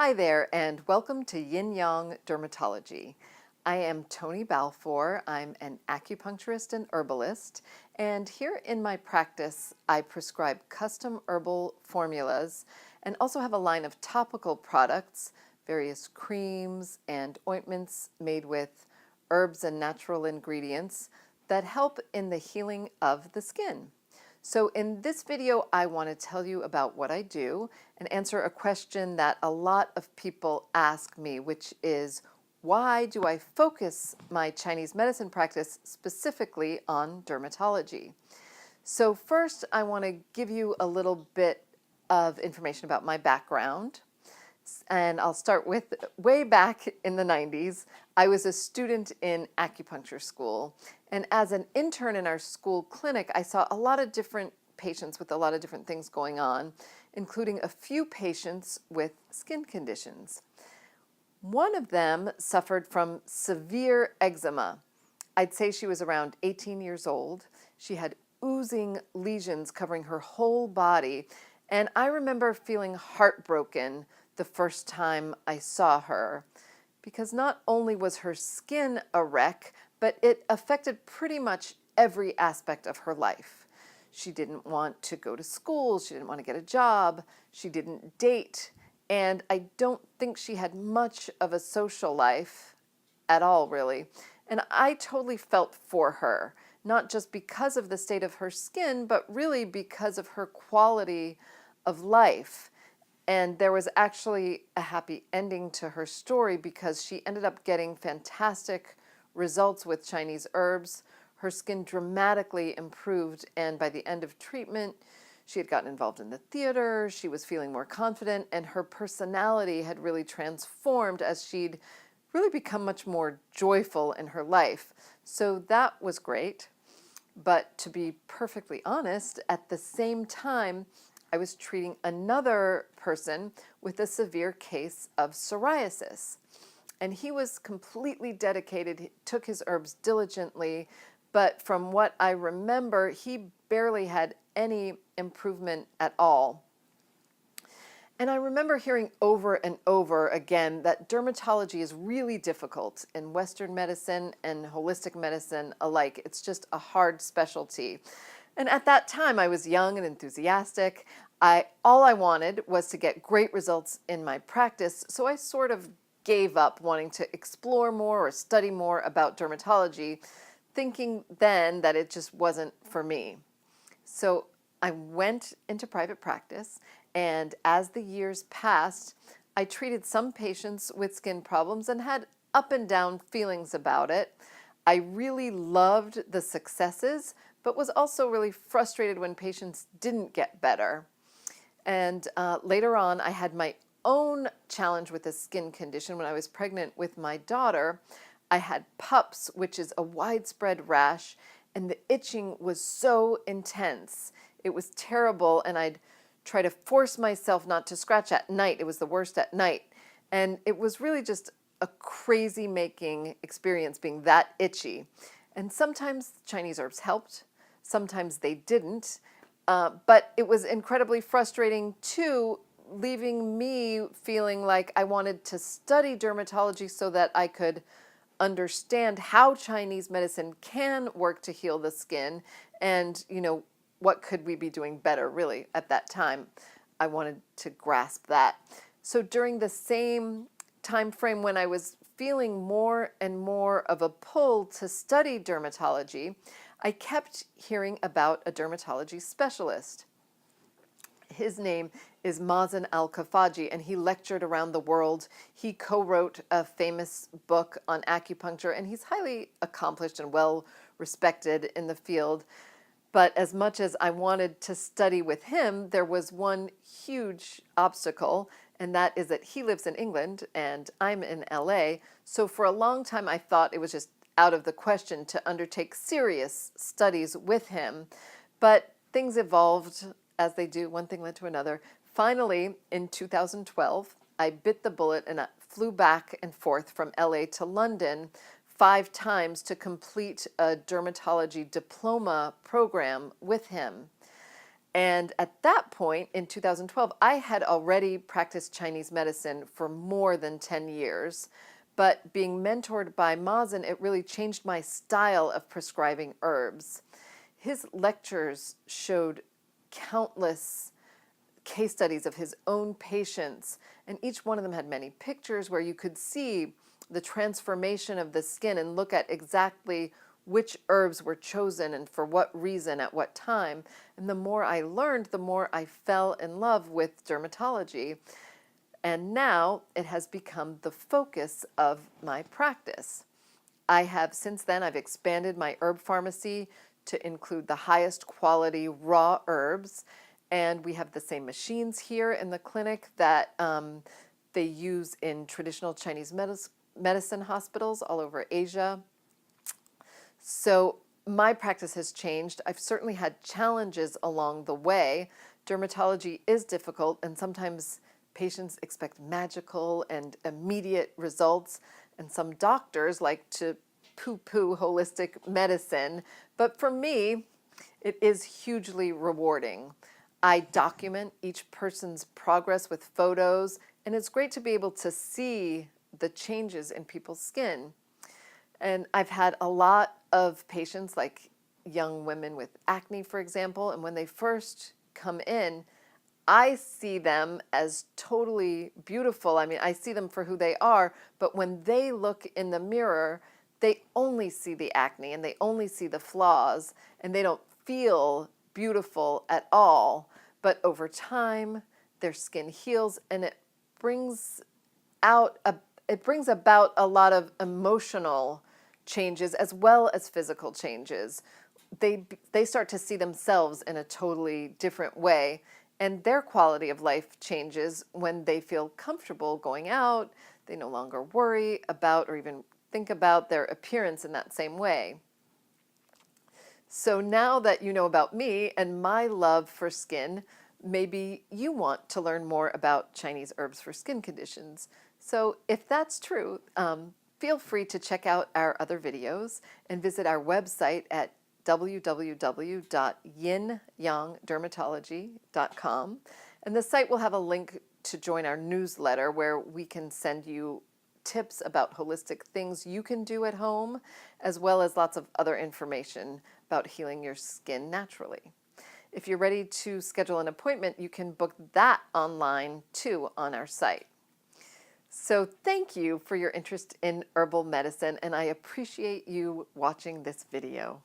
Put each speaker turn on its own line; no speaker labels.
Hi there, and welcome to Yin Yang Dermatology. I am Antonia Balfour. I'm an acupuncturist and herbalist, and here in my practice, I prescribe custom herbal formulas and also have a line of topical products, various creams and ointments made with herbs and natural ingredients that help in the healing of the skin. So in this video, I want to tell you about what I do and answer a question that a lot of people ask me, which is, why do I focus my Chinese medicine practice specifically on dermatology? So first, I want to give you a little bit of information about my background. And I'll start with way back in the 90s. I was a student in acupuncture school. And as an intern in our school clinic, I saw a lot of different patients with a lot of different things going on, including a few patients with skin conditions. One of them suffered from severe eczema. I'd say she was around 18 years old. She had oozing lesions covering her whole body. And I remember feeling heartbroken the first time I saw her, because not only was her skin a wreck, but it affected pretty much every aspect of her life. She didn't want to go to school, she didn't want to get a job, she didn't date, and I don't think she had much of a social life at all, really. And I totally felt for her, not just because of the state of her skin, but really because of her quality of life. And there was actually a happy ending to her story because she ended up getting fantastic results with Chinese herbs. Her skin dramatically improved, and by the end of treatment, she had gotten involved in the theater, she was feeling more confident, and her personality had really transformed as she'd really become much more joyful in her life. So that was great. But to be perfectly honest, at the same time, I was treating another person with a severe case of psoriasis. And he was completely dedicated, he took his herbs diligently, but from what I remember, he barely had any improvement at all. And I remember hearing over and over again that dermatology is really difficult in Western medicine and holistic medicine alike. It's just a hard specialty. And at that time, I was young and enthusiastic. All I wanted was to get great results in my practice, so I sort of gave up wanting to explore more or study more about dermatology, thinking then that it just wasn't for me. So I went into private practice, and as the years passed, I treated some patients with skin problems and had up and down feelings about it. I really loved the successes, but was also really frustrated when patients didn't get better. And later on, I had my own challenge with a skin condition when I was pregnant with my daughter. I had PUPS, which is a widespread rash, and the itching was so intense. It was terrible, and I'd try to force myself not to scratch at night. It was the worst at night. And it was really just a crazy making experience being that itchy. And sometimes Chinese herbs helped, sometimes they didn't. But it was incredibly frustrating too, leaving me feeling like I wanted to study dermatology so that I could understand how Chinese medicine can work to heal the skin, and what could we be doing better. Really, at that time I wanted to grasp that. So during the same time frame when I was feeling more and more of a pull to study dermatology, I kept hearing about a dermatology specialist. His name is Mazen Al-Kafaji, and he lectured around the world. He co-wrote a famous book on acupuncture, and he's highly accomplished and well respected in the field. But as much as I wanted to study with him, there was one huge obstacle, and that is that he lives in England and I'm in LA. So for a long time, I thought it was just out of the question to undertake serious studies with him. But things evolved as they do. One thing led to another. Finally, in 2012, I bit the bullet and I flew back and forth from LA to London 5 times to complete a dermatology diploma program with him. And at that point, in 2012, I had already practiced Chinese medicine for more than 10 years. But being mentored by Mazen, it really changed my style of prescribing herbs. His lectures showed countless case studies of his own patients, and each one of them had many pictures where you could see the transformation of the skin and look at exactly which herbs were chosen and for what reason at what time. And the more I learned, the more I fell in love with dermatology. And now it has become the focus of my practice. Since then, I've expanded my herb pharmacy to include the highest quality raw herbs. And we have the same machines here in the clinic that they use in traditional Chinese medicine hospitals all over Asia. So my practice has changed. I've certainly had challenges along the way. Dermatology is difficult, and sometimes patients expect magical and immediate results, and some doctors like to poo-poo holistic medicine. But for me, it is hugely rewarding. I document each person's progress with photos, and it's great to be able to see the changes in people's skin. And I've had a lot of patients, like young women with acne, for example, and when they first come in, I see them as totally beautiful. I mean, I see them for who they are, but when they look in the mirror, they only see the acne and they only see the flaws, and they don't feel beautiful at all. But over time, their skin heals, and brings out a it brings about a lot of emotional changes as well as physical changes. They start to see themselves in a totally different way, and their quality of life changes when they feel comfortable going out. They no longer worry about or even think about their appearance in that same way. So now that you know about me and my love for skin, maybe you want to learn more about Chinese herbs for skin conditions. So if that's true, feel free to check out our other videos and visit our website at www.yinyangdermatology.com. And the site will have a link to join our newsletter where we can send you tips about holistic things you can do at home, as well as lots of other information about healing your skin naturally. If you're ready to schedule an appointment, you can book that online too on our site. So thank you for your interest in herbal medicine, and I appreciate you watching this video.